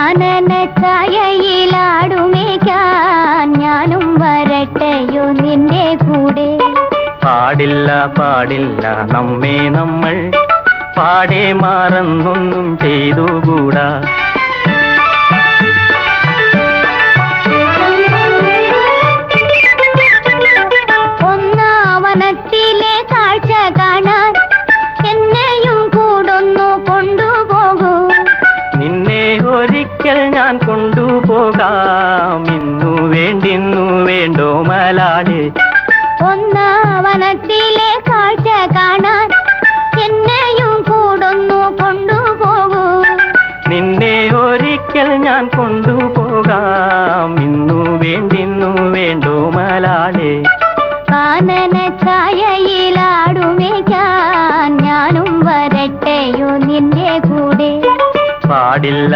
കാനന ഛായയിലാടുമേക്കാൻ ഞാനും വരട്ടെയോ നിന്റെ കൂടെ. പാടില്ല പാടില്ല നമ്മെ നമ്മൾ പാടെ മാറന്നൊന്നും ചെയ്തുകൂടാ. ഒന്നാവനത്തിലെ കാഴ്ച കാണാൻ എന്നെയും കൂടൊന്നു കൊണ്ടുപോകൂ. നിന്നെ ഒരിക്കൽ ഞാൻ കൊണ്ടുപോകാം, ഇന്നു വേണ്ടിന്നു വേണ്ടോ മലാളെ. ഒന്നാവനത്തിലെ കാഴ്ച കാണാൻ എന്നെയും കൂടൊന്നു കൊണ്ടുപോകൂ. നിന്നെ ഒരിക്കൽ ഞാൻ കൊണ്ടുപോകാം, ഇന്നു വേണ്ടിന്നു വേണ്ടോ മലാളെ. കാനന ഛായയിലാടുമേക്കാൻ ഞാനും വരട്ടെയോ നിന്റെ കൂടെ. പാടില്ല